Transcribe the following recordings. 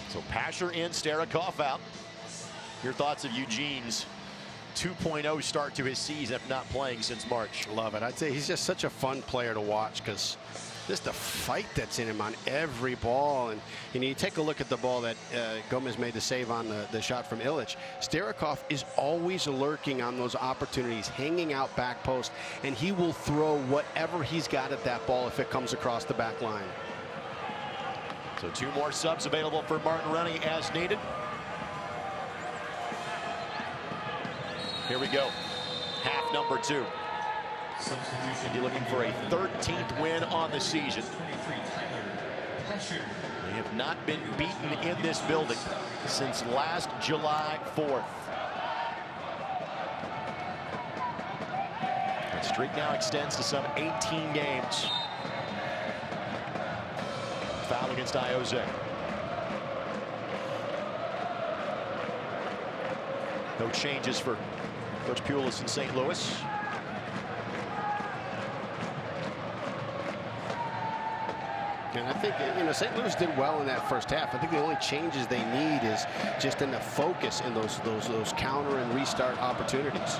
So Pasher in, Starikoff out. Your thoughts of Eugene's 2.0 start to his season, if not playing since March? Love it. I'd say he's just such a fun player to watch because just the fight that's in him on every ball. And you take a look at the ball that Gomez made the save on the shot from Illich. Starikoff is always lurking on those opportunities, hanging out back post, and he will throw whatever he's got at that ball if it comes across the back line. So 2 more subs available for Martin Rennie as needed. Here we go. Half number 2. Indy looking for a 13th win on the season. They have not been beaten in this building since last July 4th. The streak now extends to some 18 games. Foul against Ioze. No changes for Coach Pulis in St. Louis. And I think, St. Louis did well in that first half. I think the only changes they need is just in the focus in those counter and restart opportunities.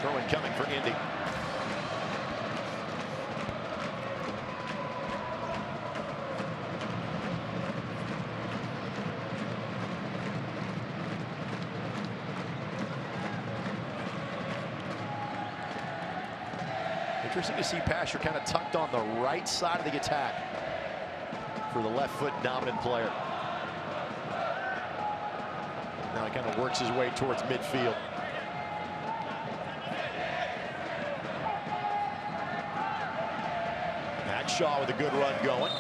Throw-in coming for Indy. Interesting to see Pasher kind of tucked on the right side of the attack for the left foot dominant player. Now he kind of works his way towards midfield. Matt Shaw with a good run going.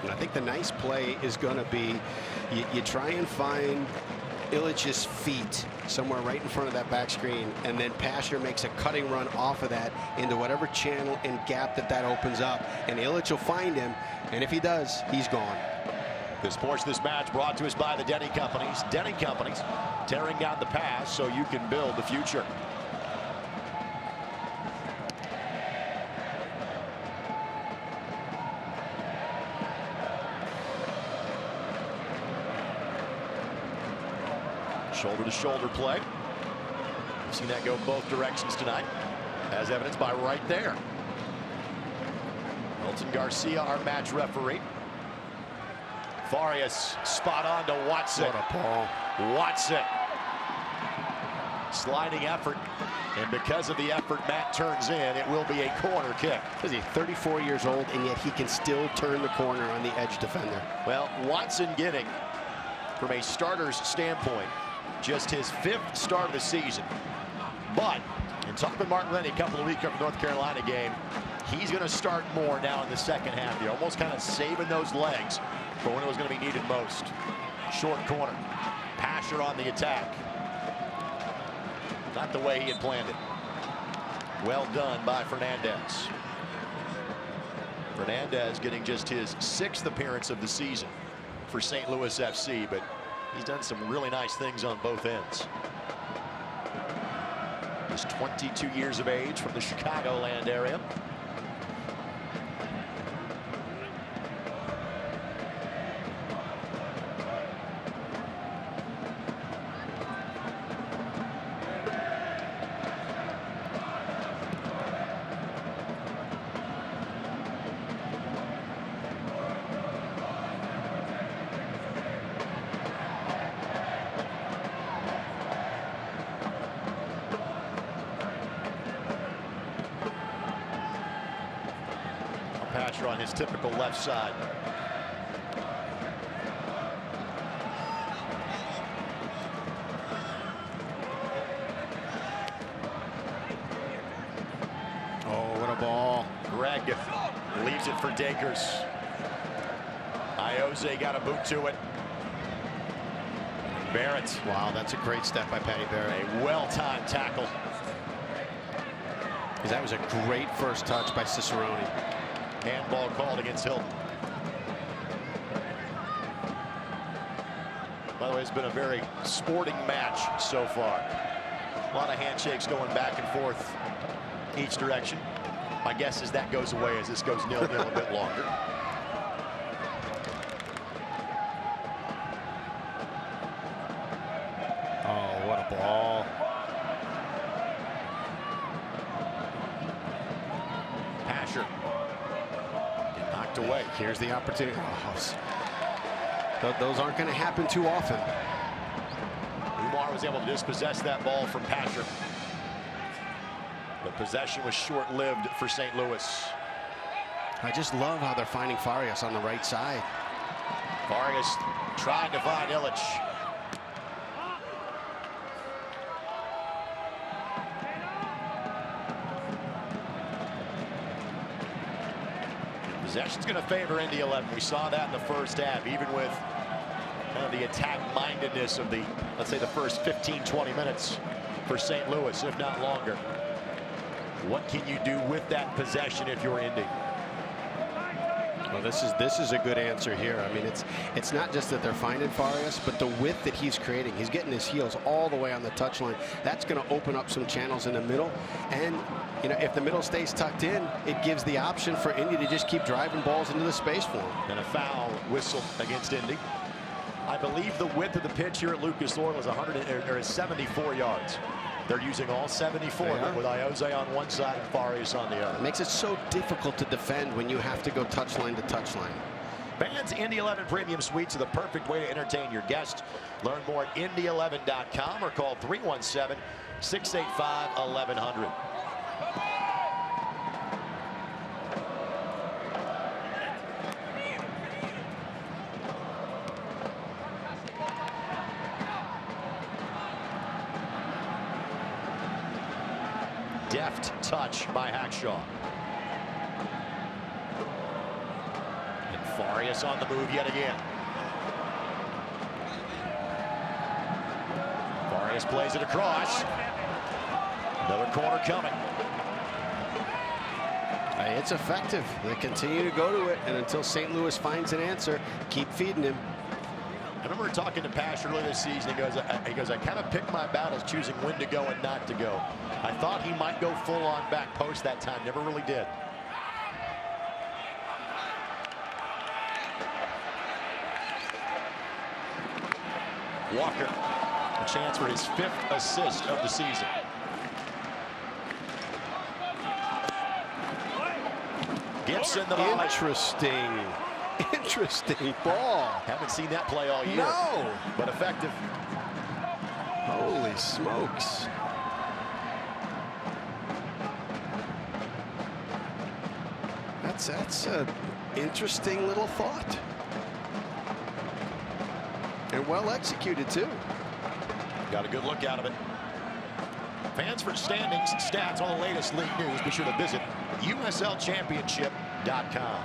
And I think the nice play is going to be you try and find Illich's feet somewhere right in front of that back screen, and then Pasher makes a cutting run off of that into whatever channel and gap that opens up, and Illich will find him, and if he does, he's gone. This portion of this match brought to us by the Denny Companies. Denny Companies, tearing down the past so you can build the future. Shoulder-to-shoulder play. We've seen that go both directions tonight, as evidenced by right there. Milton Garcia, our match referee. Farias spot on to Watson. What a ball. Watson. Sliding effort, and because of the effort Matt turns in, it will be a corner kick. Is he 34 years old, and yet he can still turn the corner on the edge defender? Well, Watson getting, from a starter's standpoint, just his 5th start of the season. But in talking with Martin Rennie a couple of weeks after the North Carolina game, he's going to start more now in the second half. They're almost kind of saving those legs for when it was going to be needed most. Short corner. Pasher on the attack. Not the way he had planned it. Well done by Fernandez. Fernandez getting just his 6th appearance of the season for St. Louis FC, but he's done some really nice things on both ends. He's 22 years of age from the Chicagoland area. Pasher on his typical left side. Oh, what a ball. Greg leaves it for Dakers. Ioze got a boot to it. Barrett. Wow, that's a great step by Patty Barrett. A well-timed tackle. Because that was a great first touch by Cicerone. Handball called against Hilton. By the way, it's been a very sporting match so far. A lot of handshakes going back and forth each direction. My guess is that goes away as this goes 0-0 a bit longer. Oh, what a ball. Pasher get knocked away. Here's the opportunity. Oh, those aren't going to happen too often. Umar was able to dispossess that ball from Pasher. The possession was short-lived for St. Louis. I just love how they're finding Farias on the right side. Farias trying to find Illich. Possession's going to favor Indy 11. We saw that in the first half, even with kind of the attack-mindedness of the, let's say, the first 15-20 minutes for St. Louis, if not longer. What can you do with that possession if you're Indy? Well, this is a good answer here. I mean, it's not just that they're finding Farias, but the width that he's creating. He's getting his heels all the way on the touchline. That's going to open up some channels in the middle. And, you know, if the middle stays tucked in, it gives the option for Indy to just keep driving balls into the space for him. And a foul whistle against Indy. I believe the width of the pitch here at Lucas Oil is 74 yards. They're using all 74 with Iose on one side and Farias on the other. It makes it so difficult to defend when you have to go touchline to touchline. Fans, Indy 11 Premium Suites are the perfect way to entertain your guests. Learn more at Indy11.com or call 317-685-1100. Deft touch by Hackshaw. And Farias on the move yet again. Farias plays it across. Another corner coming. Hey, it's effective. They continue to go to it, and until St. Louis finds an answer, keep feeding him. I remember talking to Pash earlier this season. He goes, I kind of pick my battles choosing when to go and not to go. I thought he might go full on back post that time. Never really did. Walker, a chance for his 5th assist of the season. Gibson, the volley. Interesting ball. Haven't seen that play all year. No. But effective. Holy smokes. That's an interesting little thought. And well executed, too. Got a good look out of it. Fans, for standings, stats, all the latest league news, be sure to visit USLChampionship.com.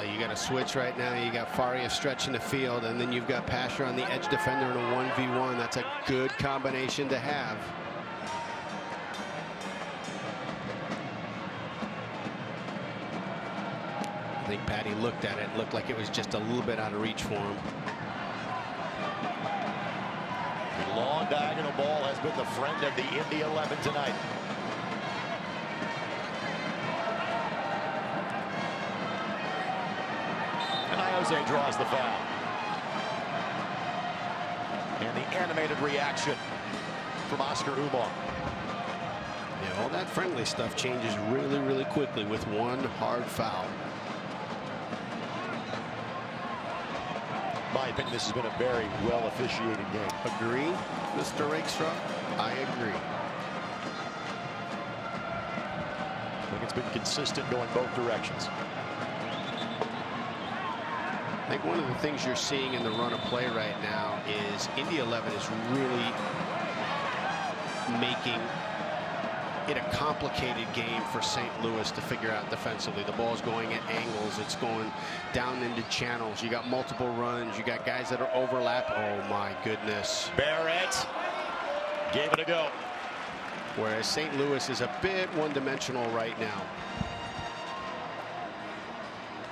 You got a switch right now. You got Farias stretching the field, and then you've got Pasher on the edge defender in a 1v1. That's a good combination to have. I think Patty looked at it. Looked like it was just a little bit out of reach for him. The long diagonal ball has been the friend of the Indy 11 tonight. Iose draws the foul. And the animated reaction from Oscar Umar. Yeah, all that friendly stuff changes really, really quickly with one hard foul. In my opinion, this has been a very well officiated game. Agree, Mr. Rakestraw? I agree. I think it's been consistent going both directions. I think one of the things you're seeing in the run of play right now is Indy 11 is really making it a complicated game for St. Louis to figure out defensively. The ball's going at angles. It's going down into channels. You got multiple runs. You got guys that are overlap. Oh, my goodness. Barrett gave it a go. Whereas St. Louis is a bit one-dimensional right now.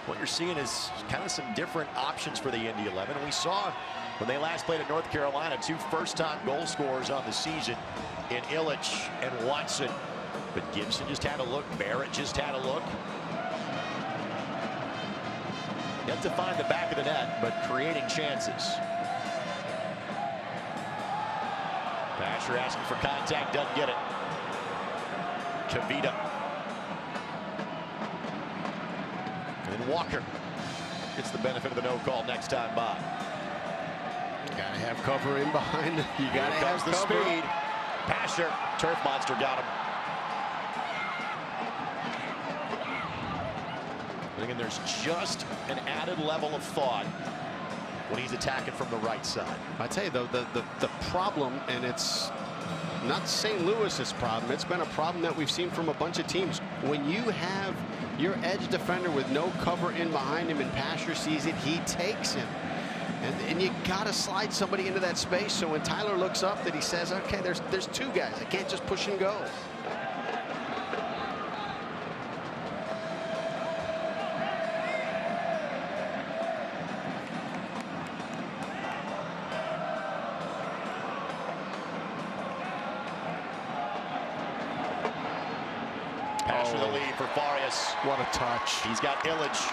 What you're seeing is kind of some different options for the Indy 11. We saw when they last played at North Carolina, 2 first-time goal scorers on the season in Illich and Watson. But Gibson just had a look. Barrett just had a look. Yet to find the back of the net, but creating chances. Basher asking for contact, doesn't get it. Kavita. And Walker gets the benefit of the no call next time by. Gotta have cover in behind. You gotta have the cover. Speed. Pasher, turf monster got him. And again, there's just an added level of thought when he's attacking from the right side. I tell you though, the problem, and it's not St. Louis's problem, it's been a problem that we've seen from a bunch of teams. When you have your edge defender with no cover in behind him and Pasher sees it, he takes him. And you got to slide somebody into that space, so when Tyler looks up that he says, okay, there's 2 guys. I can't just push and go. Pasher the lead for Farias. What a touch. He's got Illich.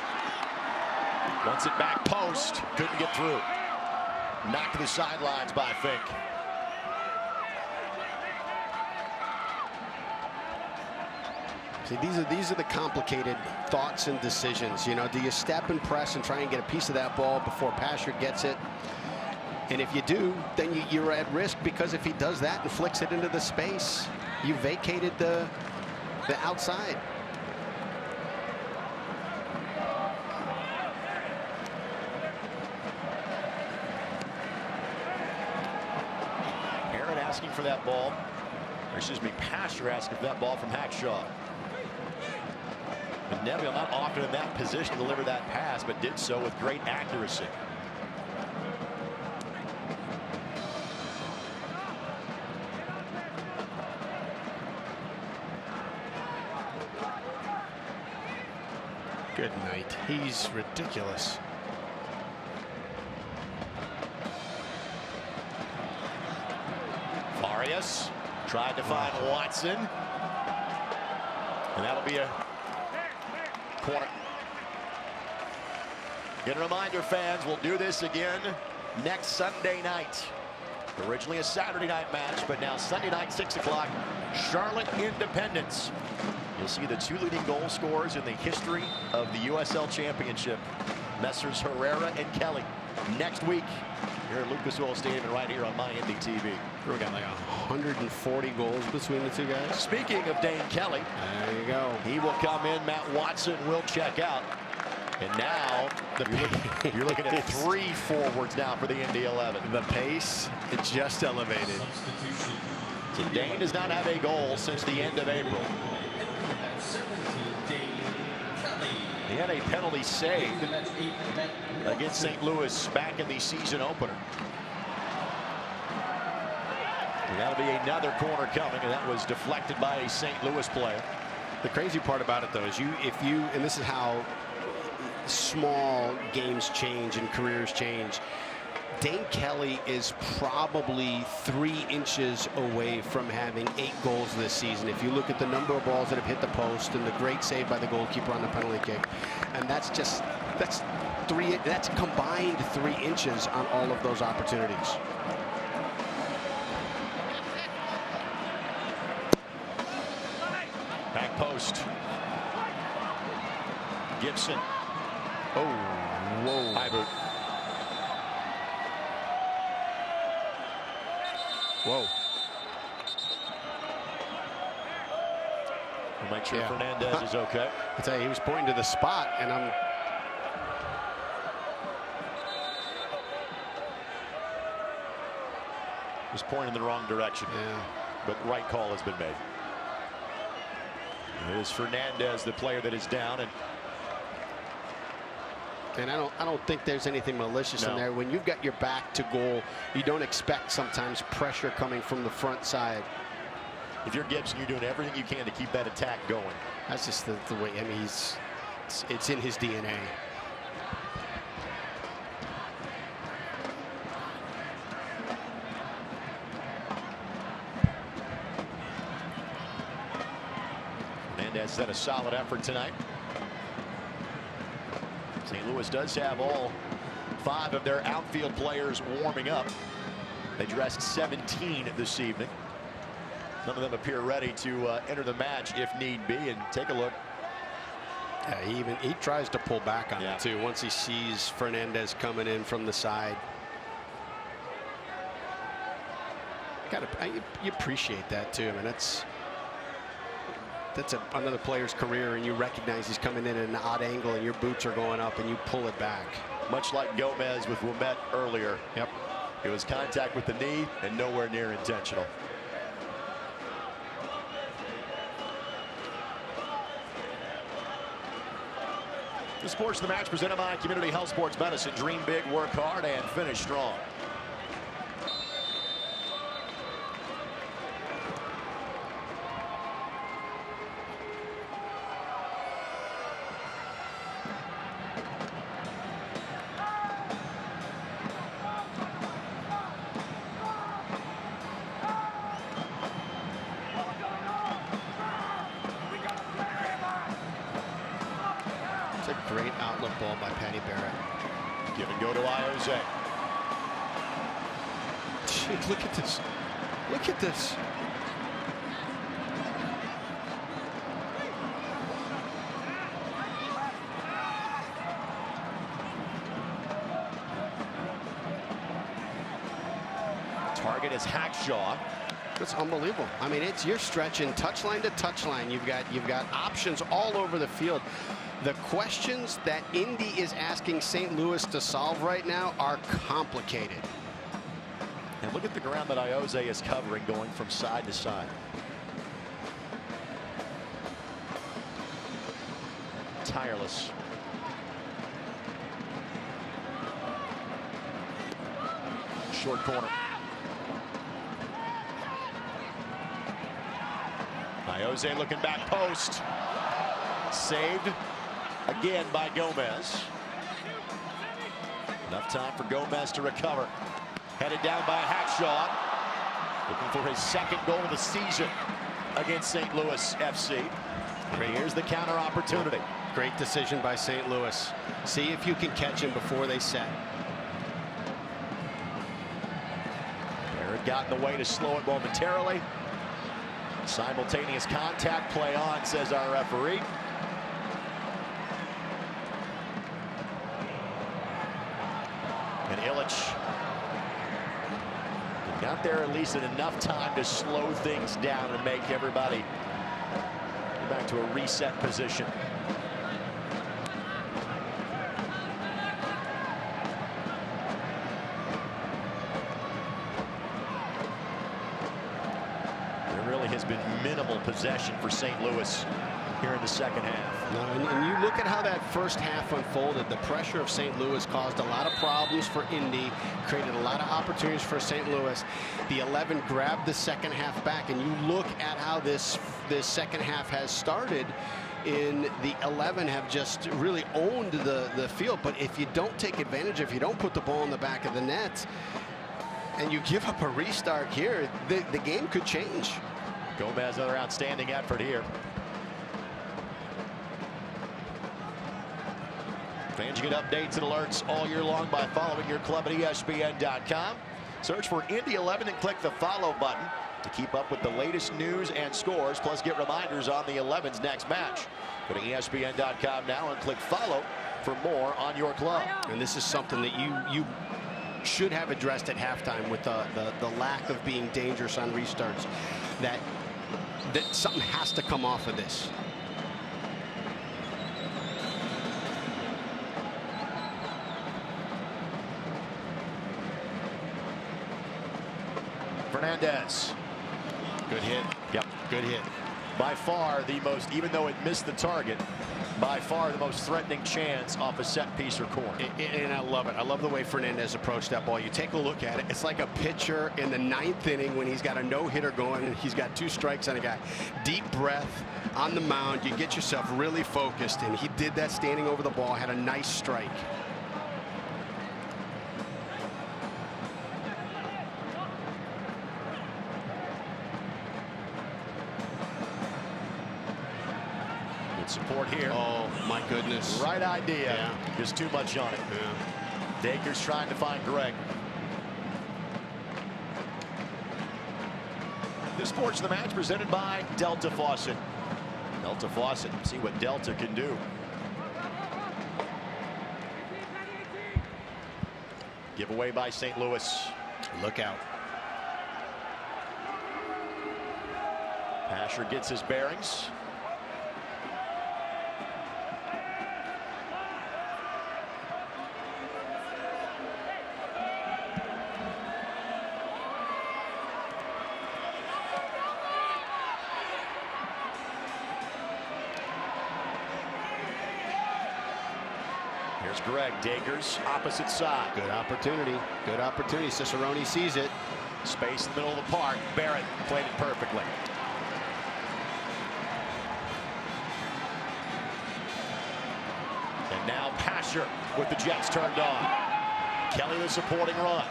Wants it back post. Couldn't get through. Knocked to the sidelines by Fink. See, these are the complicated thoughts and decisions. You know, do you step and press and try and get a piece of that ball before Pasher gets it? And if you do, then you're at risk, because if he does that and flicks it into the space, you vacated the outside. Asking for that ball. Or excuse me, Pasher asking for that ball from Hackshaw. But Neville not often in that position to deliver that pass, but did so with great accuracy. Good night. He's ridiculous. Farias tried to find Watson. And that'll be a corner. And a reminder, fans, we'll do this again next Sunday night. Originally a Saturday night match, but now Sunday night, 6 o'clock, Charlotte Independence. You'll see the 2 leading goal scorers in the history of the USL Championship, Messrs. Herrera and Kelly. Next week, here at Lucas Oil Stadium and right here on my Indy TV. We got like 140 goals between the 2 guys. Speaking of Dane Kelly, there you go. He will come in. Matt Watson will check out. And now you're looking at 3 forwards now for the Indy 11. The pace, it just elevated. So Dane does not have a goal since the end of April. He had a penalty saved against St. Louis back in the season opener. And that'll be another corner coming, and that was deflected by a St. Louis player. The crazy part about it, though, is and this is how small games change and careers change. Dane Kelly is probably 3 inches away from having 8 goals this season. If you look at the number of balls that have hit the post and the great save by the goalkeeper on the penalty kick, and that's combined 3 inches on all of those opportunities. Back post. Gibson. Oh, whoa. High boot. Whoa. We'll make sure Fernandez is okay. I tell you, he was pointing to the spot, and was pointing in the wrong direction. Yeah. But right call has been made. It is Fernandez, the player that is down, and I don't think there's anything malicious in there. When you've got your back to goal, you don't expect sometimes pressure coming from the front side. If you're Gibson, you're doing everything you can to keep that attack going. That's just the way. I mean, it's in his DNA. Fernandez had a solid effort tonight. St. Louis does have all 5 of their outfield players warming up. They dressed 17 this evening. None of them appear ready to enter the match if need be. And take a look. Yeah, he tries to pull back on it too once he sees Fernandez coming in from the side. You appreciate that too. I mean, that's another player's career, and you recognize he's coming in at an odd angle, and your boots are going up, and you pull it back. Much like Gomez with Ouimet earlier. Yep. It was contact with the knee and nowhere near intentional. The Sports of the Match presented by Community Health Sports Medicine. Dream big, work hard, and finish strong. It's a great outlet ball by Patty Barrett. Give and go to Iose. Look at this. Look at this. Target is Hackshaw. It's unbelievable. I mean, you're stretching touchline to touchline. You've got options all over the field. The questions that Indy is asking St. Louis to solve right now are complicated. And look at the ground that Iose is covering, going from side to side. Tireless. Short corner. Iose looking back post. Saved again by Gomez. Enough time for Gomez to recover. Headed down by Hackshaw. Looking for his second goal of the season against St. Louis FC. Here's the counter opportunity. Great decision by St. Louis. See if you can catch him before they set. Barrett got in the way to slow it momentarily. Simultaneous contact, play on, says our referee. And Illich got there at least in enough time to slow things down and make everybody go back to a reset position. Has been minimal possession for St. Louis here in the second half. No, and you look at how that first half unfolded. The pressure of St. Louis caused a lot of problems for Indy, created a lot of opportunities for St. Louis. The 11 grabbed the second half back, and you look at how this second half has started. In the 11 have just really owned the field, but if you don't take advantage, if you don't put the ball in the back of the net, and you give up a restart here, the game could change. Gomez, another outstanding effort here. Fans, you get updates and alerts all year long by following your club at ESPN.com. Search for Indy 11 and click the follow button to keep up with the latest news and scores, plus get reminders on the 11's next match. Go to ESPN.com now and click follow for more on your club. And this is something that you should have addressed at halftime with the lack of being dangerous on restarts. That something has to come off of this. Fernandez. Good hit. Yep. Good hit. by far the most, even though it missed the target, by far the most threatening chance off a set piece or corner. And I love it. I love the way Fernandez approached that ball. You take a look at it. It's like a pitcher in the 9th inning when he's got a no-hitter going and he's got 2 strikes on a guy. Deep breath on the mound. You get yourself really focused, and he did that standing over the ball, had a nice strike. Support here. Oh, my goodness. Right idea. Yeah. Just too much on it. Yeah. Dakers trying to find Greg. This portion of the match presented by Delta Faucet. Delta Faucet. See what Delta can do. Giveaway by St. Louis. Look out. Pasher gets his bearings. Here's Greg. Dakers opposite side. Good opportunity. Good opportunity. Cicerone sees it. Space in the middle of the park. Barrett played it perfectly. And now Pasher with the Jets turned on. Kelly the supporting run.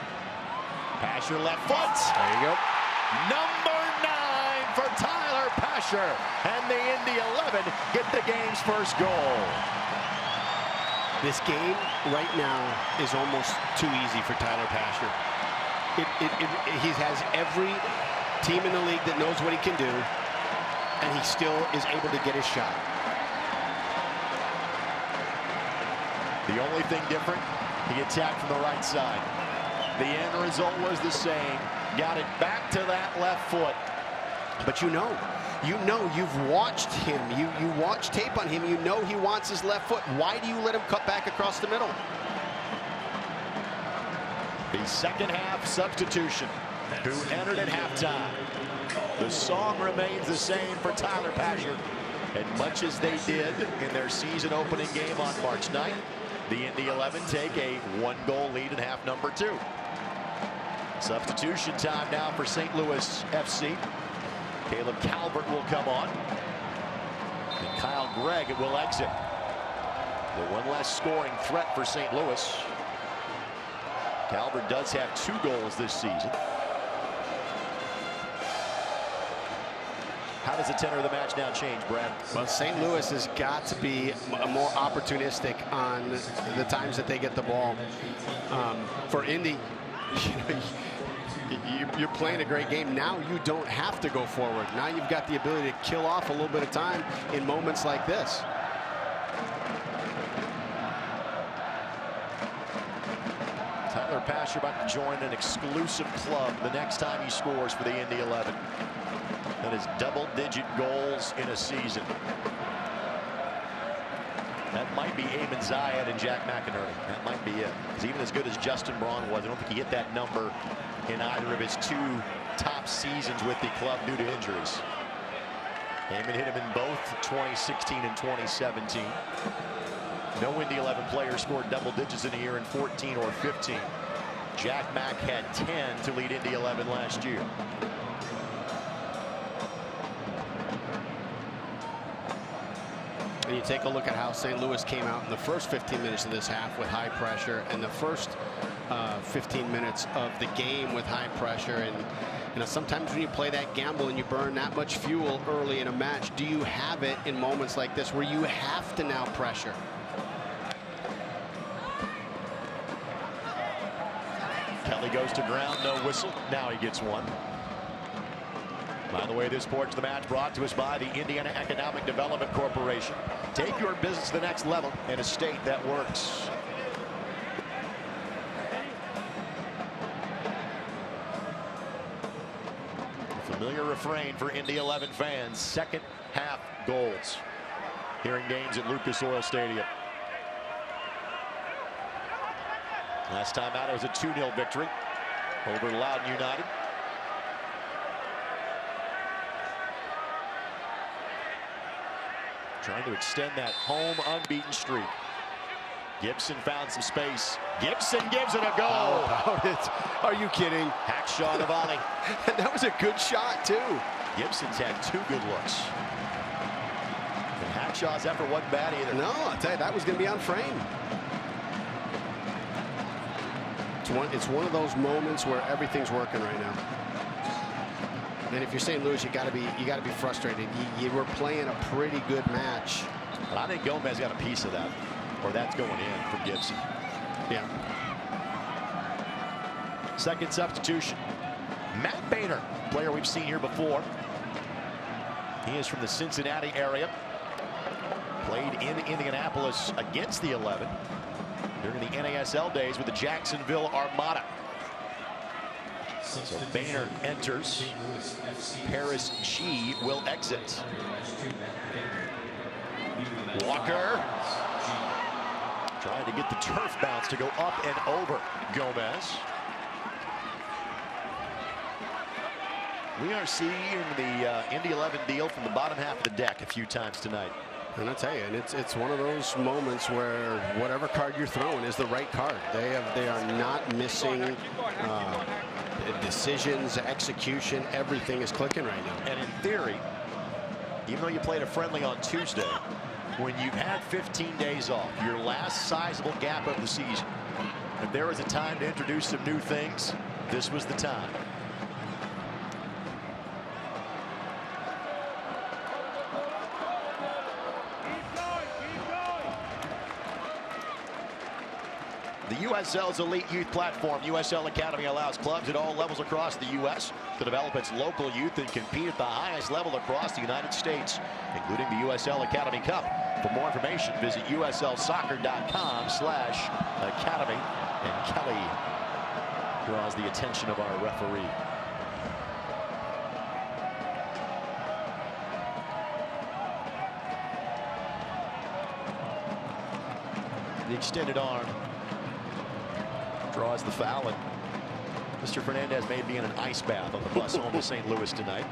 Pasher left foot. There you go. Number 9 for Tyler Pasher. And the Indy 11 get the game's first goal. This game right now is almost too easy for Tyler Pasher. He has every team in the league that knows what he can do, and he still is able to get his shot. The only thing different, he attacked from the right side. The end result was the same. Got it back to that left foot. But you know, you've watched him. You watch tape on him. You know he wants his left foot. Why do you let him cut back across the middle? The second half substitution, who entered at halftime. The song remains the same for Tyler Pasher. And much as they did in their season opening game on March 9th, the Indy 11 take a 1-goal lead in half number 2. Substitution time now for St. Louis FC. Caleb Calvert will come on. And Kyle Gregg will exit. The one less scoring threat for St. Louis. Calvert does have 2 goals this season. How does the tenor of the match now change, Brad? Well, St. Louis has got to be more opportunistic on the times that they get the ball. For Indy, you're playing a great game. Now you don't have to go forward. Now you've got the ability to kill off a little bit of time in moments like this. Tyler Pasher about to join an exclusive club the next time he scores for the Indy 11. That is double-digit goals in a season. That might be Eamon Zayed and Jack McInerney. That might be it. Because even as good as Justin Braun was, I don't think he hit that number in either of his 2 top seasons with the club due to injuries. Eamon hit him in both 2016 and 2017. No Indy 11 player scored double digits in a year in 14 or 15. Jack Mack had 10 to lead Indy 11 last year. And you take a look at how St. Louis came out in the first 15 minutes of this half with high pressure, and the first 15 minutes of the game with high pressure. And you know, sometimes when you play that gamble and you burn that much fuel early in a match, do you have it in moments like this where you have to now pressure? Kelly goes to ground, no whistle. Now he gets one. By the way, this portion of the match brought to us by the Indiana Economic Development Corporation. Take your business to the next level in a state that works. A familiar refrain for Indy 11 fans. Second half goals here in games at Lucas Oil Stadium. Last time out, it was a 2-0 victory over Loudoun United. trying to extend that home unbeaten streak. Gibson found some space. Gibson gives it a go. How about it? Are you kidding? Hackshaw the volley. And that was a good shot, too. Gibson's had 2 good looks. And Hackshaw's effort wasn't bad either. No, I'll tell you, that was going to be on frame. It's one of those moments where everything's working right now. And if you're St. Louis, you got to be frustrated. You were playing a pretty good match. But I think Gomez got a piece of that, or that's going in for Gibson. Yeah. Second substitution, Matt Boehner, player we've seen here before. He is from the Cincinnati area. Played in Indianapolis against the 11 during the NASL days with the Jacksonville Armada. So Boehner enters. Paris G will exit. Walker trying to get the turf bounce to go up and over Gomez. We are seeing the Indy 11 deal from the bottom half of the deck a few times tonight. And I tell you, and it's one of those moments where whatever card you're throwing is the right card. They are not missing decisions, execution. Everything is clicking right now. And in theory, even though you played a friendly on Tuesday, when you've had 15 days off, your last sizable gap of the season, if there was a time to introduce some new things, this was the time. The USL's elite youth platform, USL Academy, allows clubs at all levels across the U.S. to develop its local youth and compete at the highest level across the United States, including the USL Academy Cup. For more information, visit uslsoccer.com/academy. And Kelly draws the attention of our referee. The extended arm draws the foul, and Mr. Fernandez may be in an ice bath on the bus home to St. Louis tonight.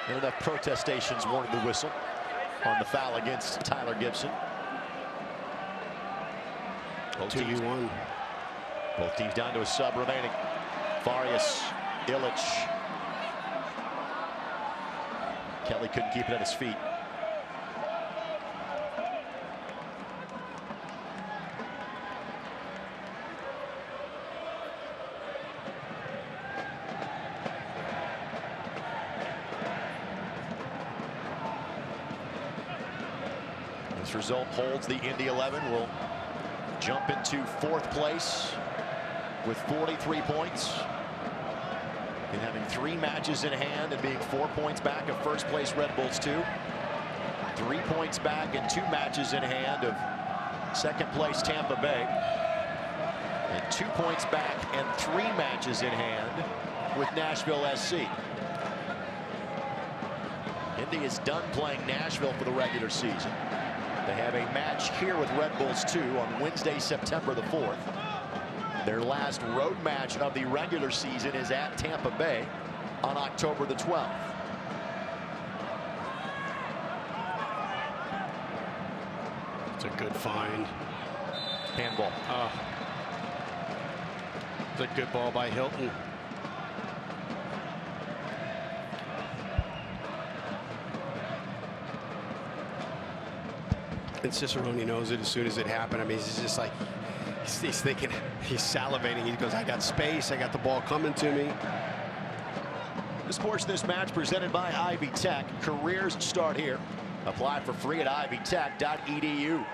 And enough protestations warning the whistle on the foul against Tyler Gibson. 2v1. Both teams down to a sub remaining. Farias, Illich. Kelly couldn't keep it at his feet. This result holds the Indy 11 will jump into 4th place with 43 points and having 3 matches in hand and being 4 points back of first place Red Bulls 2, 3 points back and 2 matches in hand of second place Tampa Bay, and 2 points back and 3 matches in hand with Nashville SC. Indy is done playing Nashville for the regular season. They have a match here with Red Bulls 2 on Wednesday, September the 4th. Their last road match of the regular season is at Tampa Bay on October the 12th. It's a good find. Handball. It's a good ball by Hilton. And Cicerone knows it as soon as it happened. I mean, he's just like, he's thinking, he's salivating. He goes, I got space. I got the ball coming to me. This portion of this match presented by Ivy Tech. Careers start here. Apply for free at ivytech.edu.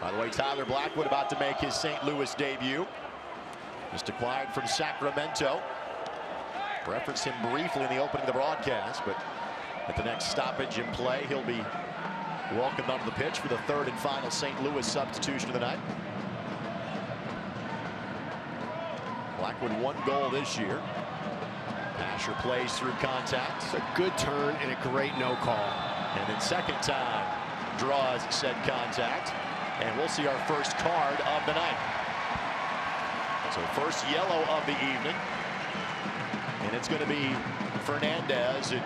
By the way, Tyler Blackwood about to make his St. Louis debut. Just acquired from Sacramento. Referenced him briefly in the opening of the broadcast, but at the next stoppage in play, he'll be welcomed onto the pitch for the 3rd and final St. Louis substitution of the night. Blackwood 1 goal this year. Asher plays through contact. It's a good turn and a great no call. And then second time, draws said contact, and we'll see our first card of the night. So first yellow of the evening, and it's going to be Fernandez. And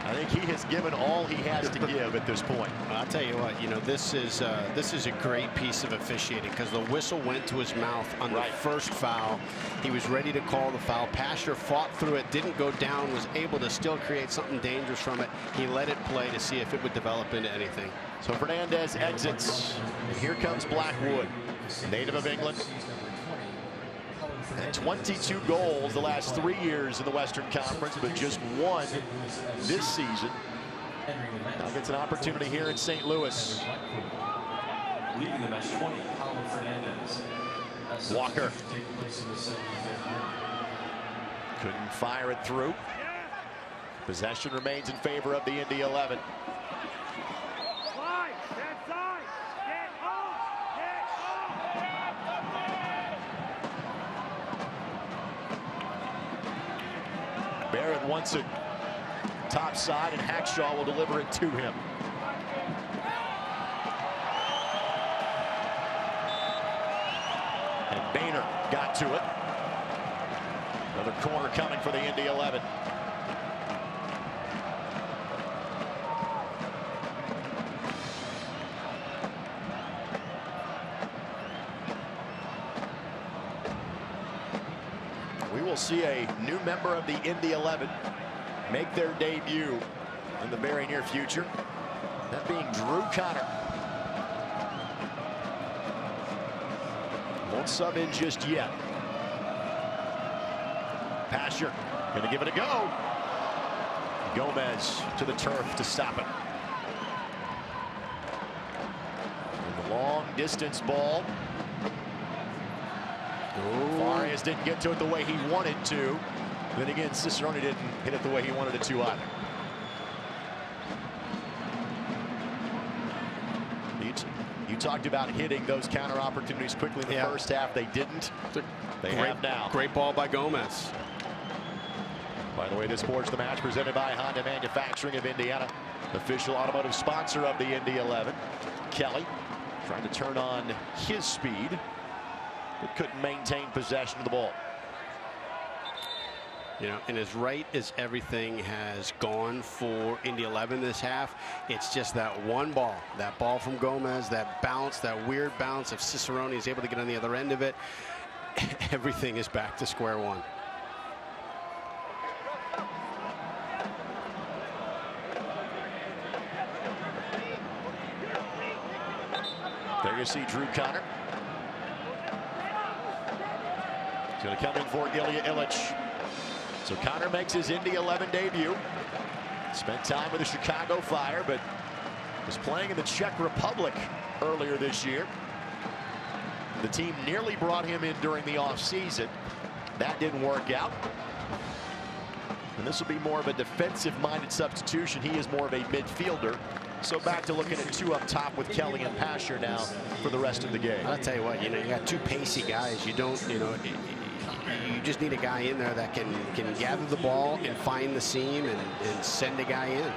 I think he has given all he has to give at this point. I'll tell you what, this is a great piece of officiating, because the whistle went to his mouth on the first foul. He was ready to call the foul. Pasher fought through it, didn't go down, was able to still create something dangerous from it. He let it play to see if it would develop into anything. So Fernandez exits, and here comes Blackwood, native of England. And 22 goals the last 3 years in the Western Conference, but just one this season. Now gets an opportunity here in St. Louis. Leaving the match 20, Paulo Fernandez. Walker couldn't fire it through. Possession remains in favor of the Indy 11. Barrett wants it top side, and Hackshaw will deliver it to him. And Boehner got to it. Another corner coming for the Indy 11. We will see a new member of the Indy 11 make their debut in the very near future. That being Drew Connor. Won't sub in just yet. Pasher going to give it a go. Gomez to the turf to stop it. And the long distance ball. Farias didn't get to it the way he wanted to. Then again, Cicerone didn't hit it the way he wanted it to either. You talked about hitting those counter opportunities quickly in the first half. They didn't. They have now. Great ball by Gomez. By the way, this Sports the Match presented by Honda Manufacturing of Indiana, official automotive sponsor of the Indy 11. Kelly trying to turn on his speed, but couldn't maintain possession of the ball. And as right as everything has gone for Indy 11 this half, it's just that one ball. That ball from Gomez, that bounce, that weird bounce of Cicerone is able to get on the other end of it. Everything is back to square one. There you see Drew Connor. He's going to come in for Ilya Illich. So Connor makes his Indy 11 debut. Spent time with the Chicago Fire, but was playing in the Czech Republic earlier this year. The team nearly brought him in during the offseason. That didn't work out. And this will be more of a defensive-minded substitution. He is more of a midfielder. So back to looking at two up top with Kelly and Pasher now for the rest of the game. I'll tell you what, you got two pacey guys. You don't, you just need a guy in there that can gather the ball and find the seam and send a guy in.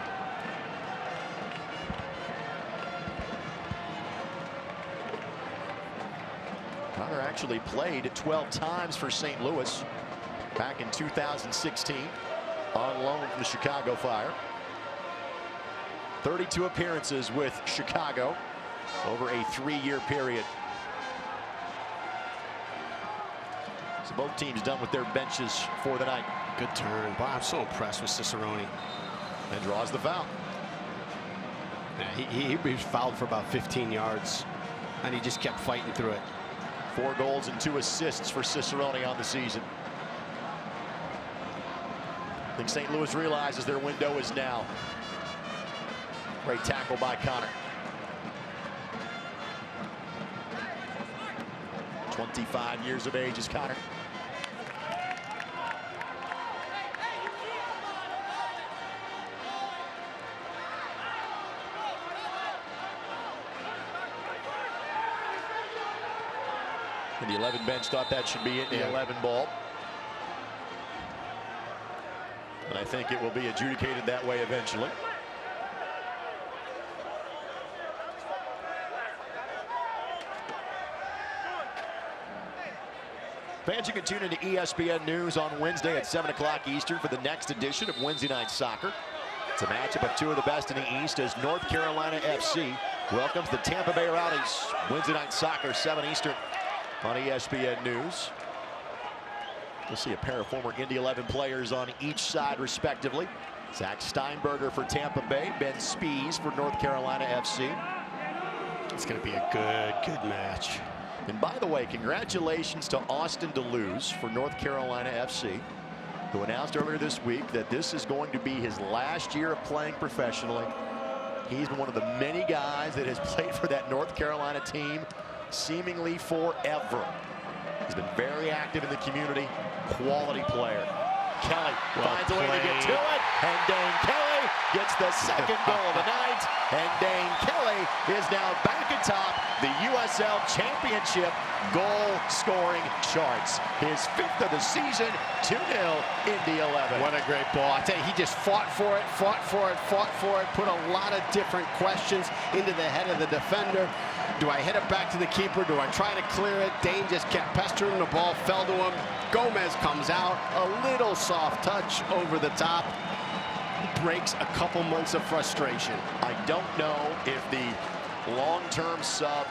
Connor actually played 12 times for St. Louis back in 2016 on loan from the Chicago Fire. 32 appearances with Chicago over a 3-year period. So both teams done with their benches for the night. Good turn. Boy, I'm so impressed with Cicerone. And draws the foul. Yeah, he was fouled for about 15 yards, and he just kept fighting through it. 4 goals and 2 assists for Cicerone on the season. I think St. Louis realizes their window is now. Great tackle by Connor. 25 years of age is Connor. And the 11 bench thought that should be it in the 11 ball. And I think it will be adjudicated that way eventually. Fans, you can tune into ESPN News on Wednesday at 7 o'clock Eastern for the next edition of Wednesday Night Soccer. It's a matchup of two of the best in the East as North Carolina FC welcomes the Tampa Bay Rowdies. Wednesday Night Soccer, 7 Eastern on ESPN News. We'll see a pair of former Indy 11 players on each side, respectively. Zach Steinberger for Tampa Bay, Ben Spies for North Carolina FC. It's going to be a good match. And by the way, congratulations to Austin DeLuz for North Carolina FC, who announced earlier this week that this is going to be his last year of playing professionally. He's been one of the many guys that has played for that North Carolina team seemingly forever. He's been very active in the community, quality player. Kelly finds a way to get to it, and Dane Kelly gets the second goal of the night, and Dane Kelly is now back atop the USL Championship goal-scoring charts. His 5th of the season, 2-0 Indy 11. What a great ball. I tell you, he just fought for it, put a lot of different questions into the head of the defender. Do I head it back to the keeper? Do I try to clear it? Dane just kept pestering the ball, fell to him. Gomez comes out, a little soft touch over the top. Breaks a couple months of frustration. I don't know if the long-term sub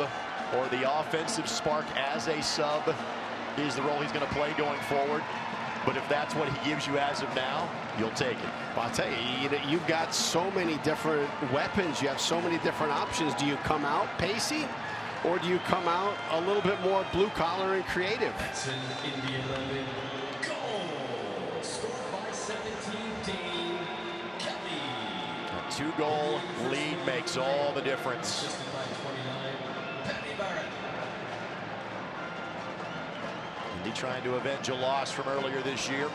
or the offensive spark as a sub is the role he's going to play going forward. But if that's what he gives you as of now, you'll take it. Well, I'll tell you, you've got so many different weapons. You have so many different options. Do you come out pacey, or do you come out a little bit more blue-collar and creative? That's an Indy 11 goal. Scored by 17, Dane Kelly. A 2-goal lead makes all the difference. Assisted by 29, Patty Barrett. Indy trying to avenge a loss from earlier this year.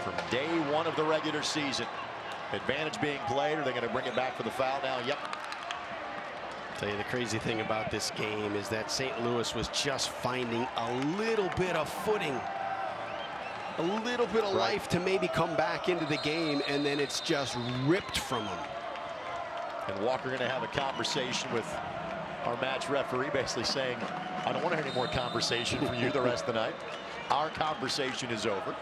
From day one of the regular season. Advantage being played. Are they going to bring it back for the foul now? Yep. I'll tell you, the crazy thing about this game is that St. Louis was just finding a little bit of footing, a little bit of life to maybe come back into the game, and then it's just ripped from them. And Walker going to have a conversation with our match referee, basically saying, I don't want to hear any more conversation from you the rest of the night. Our conversation is over.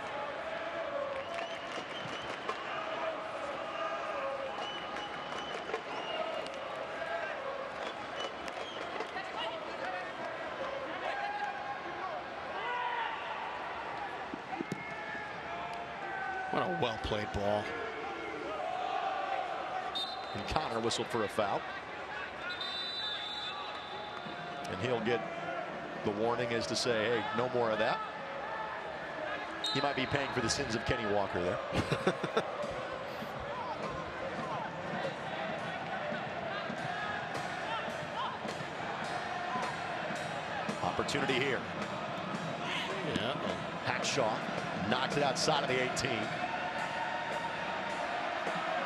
What a well-played ball. And Connor whistled for a foul. And he'll get the warning as to say, hey, no more of that. He might be paying for the sins of Kenny Walker there. Opportunity here. Yeah. Hackshaw knocks it outside of the 18.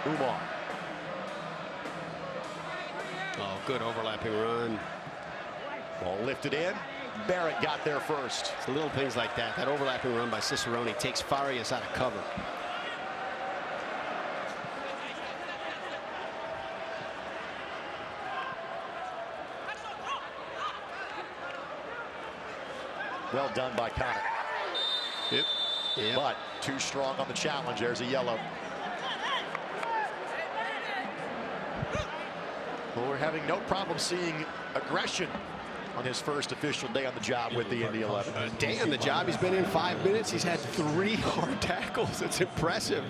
Umar. Oh, good overlapping run. Ball lifted in. Barrett got there first. It's little things like that. That overlapping run by Cicerone takes Farias out of cover. Well done by Connor. Yep. But too strong on the challenge. There's a yellow. Well, we're having no problem seeing aggression on his first official day on the job with the Indy 11. A day on the job. He's been in 5 minutes. He's had 3 hard tackles. It's impressive.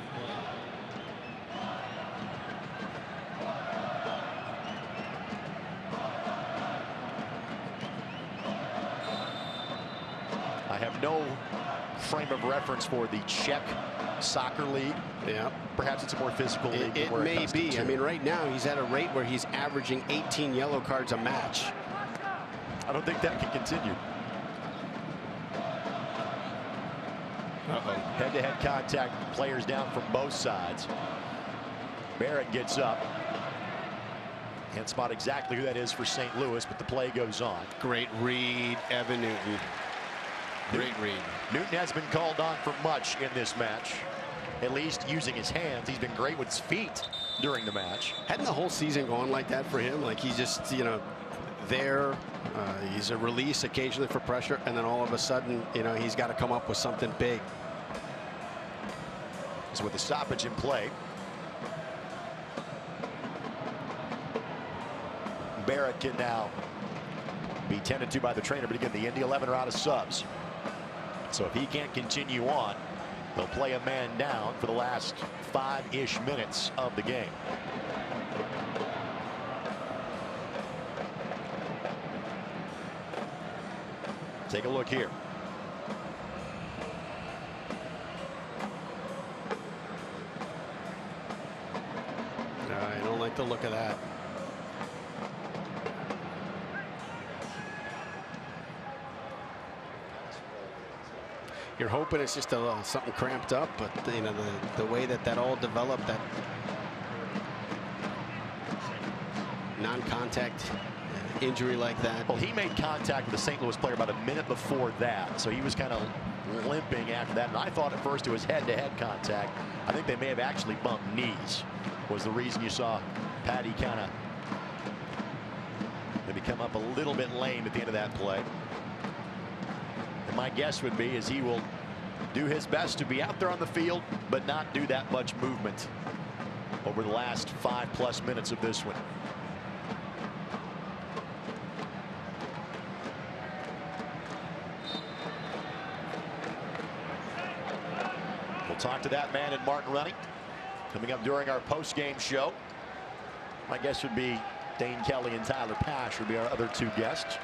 I have no frame of reference for the Czech soccer league. Yeah. Perhaps it's a more physical league. It may be. I mean, right now he's at a rate where he's averaging 18 yellow cards a match. I don't think that can continue. Head-to-head contact, players down from both sides. Barrett gets up. Can't spot exactly who that is for St. Louis, but the play goes on. Great read, Evan Newton. Great read. Newton has been called on for much in this match, at least using his hands. He's been great with his feet during the match. Hadn't the whole season gone like that for him? Like he just, you know, there. He's a release occasionally for pressure, and then all of a sudden, you know, he's got to come up with something big. So with the stoppage in play, Barrett can now be tended to by the trainer, but again, the Indy 11 are out of subs. So if he can't continue on, they'll play a man down for the last 5-ish minutes of the game. Take a look here. I don't like the look of that. You're hoping it's just something cramped up, but you know the way that all developed, that non-contact injury like that. Well, he made contact with the St. Louis player about a minute before that, so he was kind of limping after that. And I thought at first it was head-to-head contact. I think they may have actually bumped knees. Was the reason you saw Patty kind of maybe come up a little bit lame at the end of that play. And my guess would be is he will do his best to be out there on the field, but not do that much movement over the last 5+ minutes of this one. We'll talk to that man in Martin Running coming up during our post-game show. My guess would be Dane Kelly and Tyler Pash would be our other two guests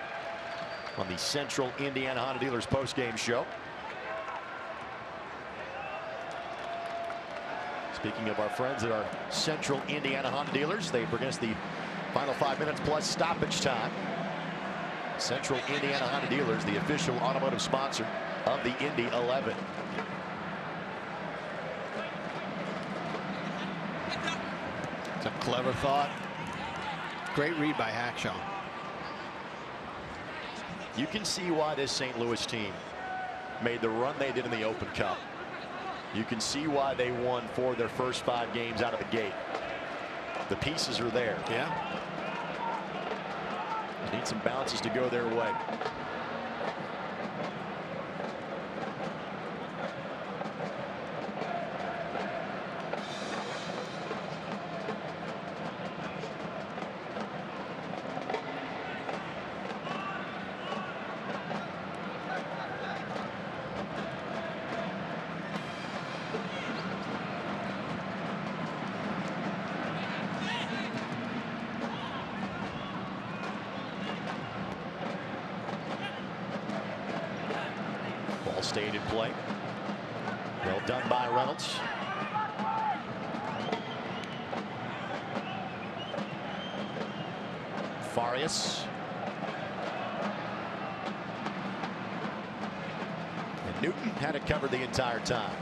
on the Central Indiana Honda Dealers post-game show. Speaking of our friends at our Central Indiana Honda Dealers, they bring us the final 5 minutes plus stoppage time. Central Indiana Honda Dealers, the official automotive sponsor of the Indy 11. It's a clever thought. Great read by Hackshaw. You can see why this St. Louis team made the run they did in the Open Cup. You can see why they won 4 of their first 5 games out of the gate. The pieces are there. Yeah. Need some bounces to go their way. Ball stayed in play. Well done by Reynolds. Farias. And Newton had it covered the entire time.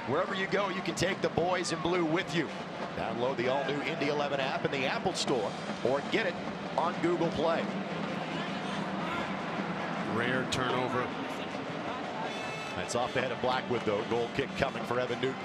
Wherever you go, you can take the boys in blue with you. Download the all-new Indy 11 app in the Apple Store or get it on Google Play. Rare turnover. That's off the head of Blackwood, though. Goal kick coming for Evan Newton.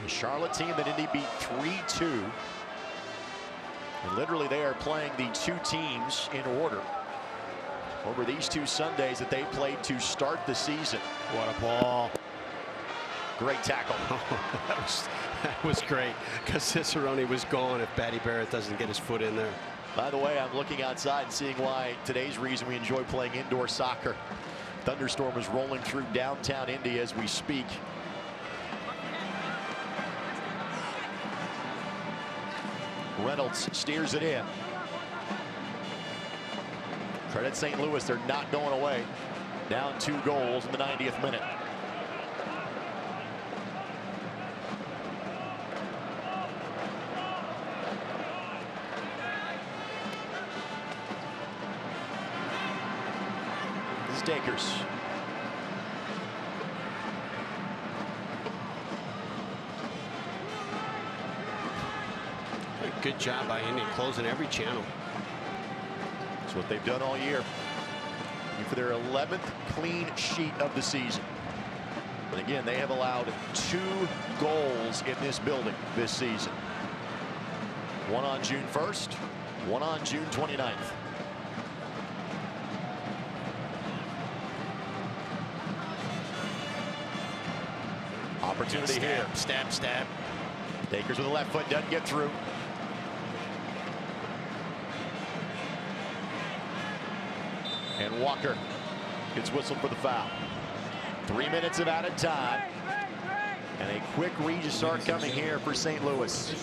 A Charlotte team that Indy beat 3-2. And literally they are playing the 2 teams in order over these 2 Sundays that they played to start the season. What a ball. Great tackle. That was great, because Cicerone was gone if Patty Barrett doesn't get his foot in there. By the way, I'm looking outside and seeing why today's reason we enjoy playing indoor soccer. Thunderstorm is rolling through downtown Indy as we speak. Reynolds steers it in. Credit St. Louis, they're not going away. Down 2 goals in the 90th minute. This is Dakers. Good job by Indy closing every channel. That's what they've done all year. For their 11th clean sheet of the season. But again, they have allowed 2 goals in this building this season. One on June 1st, one on June 29th. Opportunity here. Stab, stab. Dakers with the left foot, doesn't get through. And Walker gets whistled for the foul. 3 minutes of added time. And a quick restart coming here for St. Louis.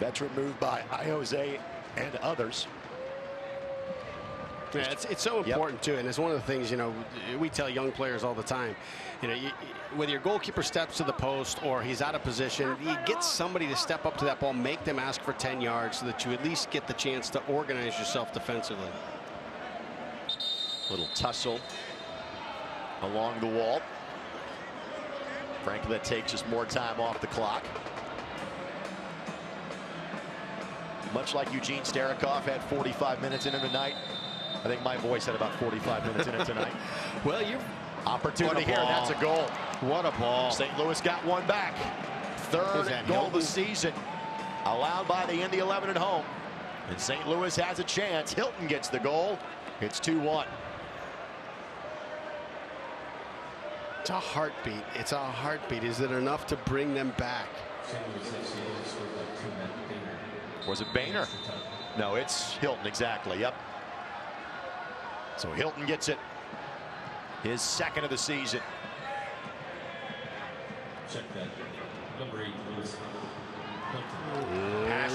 Veteran move by Iose and others. Yeah, it's so important too, and it's one of the things, you know, we tell young players all the time. You know, whether your goalkeeper steps to the post or he's out of position, you get somebody to step up to that ball, make them ask for 10 yards so that you at least get the chance to organize yourself defensively. Little tussle along the wall. Frankly, that takes just more time off the clock. Much like Eugene Starikoff had 45 minutes in him tonight, I think my voice had about 45 minutes in it tonight. Well, you opportunity here. That's a goal. What a ball. St. Louis got one back. Third goal of the season allowed by the Indy 11 at home. And St. Louis has a chance. Hilton gets the goal. It's 2-1. It's a heartbeat. It's a heartbeat. Is it enough to bring them back? Was it Boehner? No, it's Hilton, exactly. Yep. So Hilton gets it. His second of the season. Check that. Number 8, Lewis.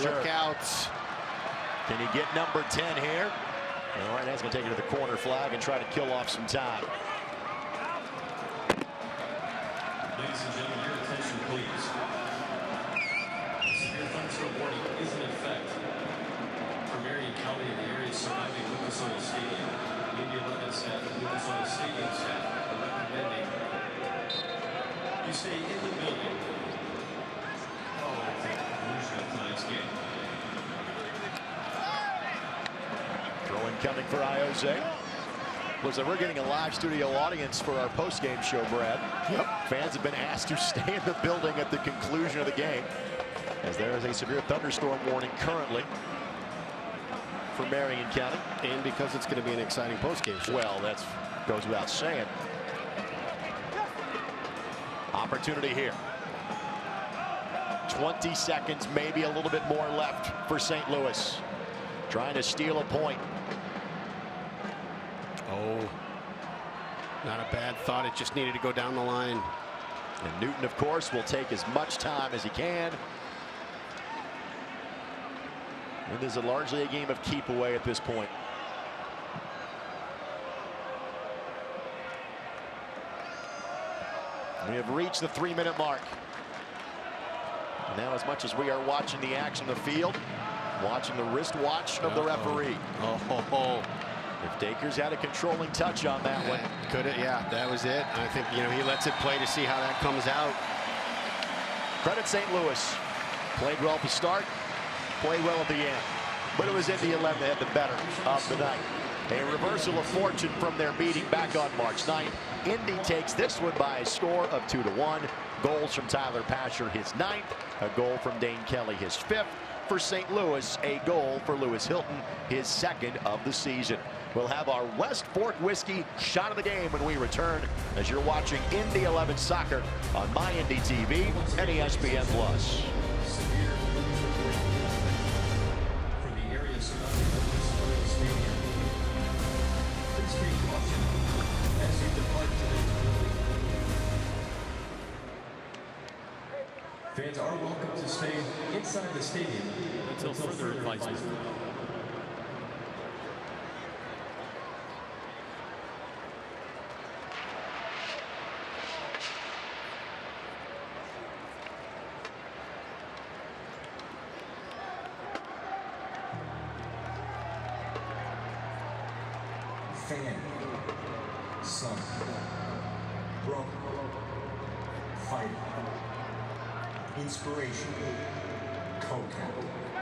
Look out. Can he get number 10 here? All right, that's going to take it to the corner flag and try to kill off some time. Ladies and gentlemen, your attention, please. Severe thunderstorm warning is in effect for Marion County and the area surrounding Lucas Oil Stadium. The Indy 11 staff and Lucas Oil Stadium staff are recommending you stay in the building following the conclusion of tonight's game. Throw-in coming for Iose. Looks like we're getting a live studio audience for our post-game show, Brad. Yep. Fans have been asked to stay in the building at the conclusion of the game, as there is a severe thunderstorm warning currently for Marion County. And because it's going to be an exciting post-game show. Well, that goes without saying. Opportunity here. 20 seconds, maybe a little bit more left for St. Louis. Trying to steal a point. Oh, not a bad thought. It just needed to go down the line. And Newton, of course, will take as much time as he can. And this is largely a game of keep away at this point. We have reached the 3-minute mark. And now, as much as we are watching the action on the field, watching the wristwatch of the referee. If Dakers had a controlling touch on that one. Could it? Yeah, that was it. I think, you know, he lets it play to see how that comes out. Credit St. Louis. Played well to start, played well at the end. But it was Indy 11 that had the better of the night. A reversal of fortune from their meeting back on March 9th. Indy takes this one by a score of 2-1. Goals from Tyler Pasher, his 9th. A goal from Dane Kelly, his 5th. For St. Louis, a goal for Lewis Hilton, his 2nd of the season. We'll have our West Fork Whiskey shot of the game when we return, as you're watching Indy 11 Soccer on MyIndy TV and ESPN+. For the area surrounding Lucas Oil Stadium, please take caution as you depart today's building. Fans are welcome to stay inside the stadium until further advisement. fan, son, brother, fighter, inspiration, co-captain.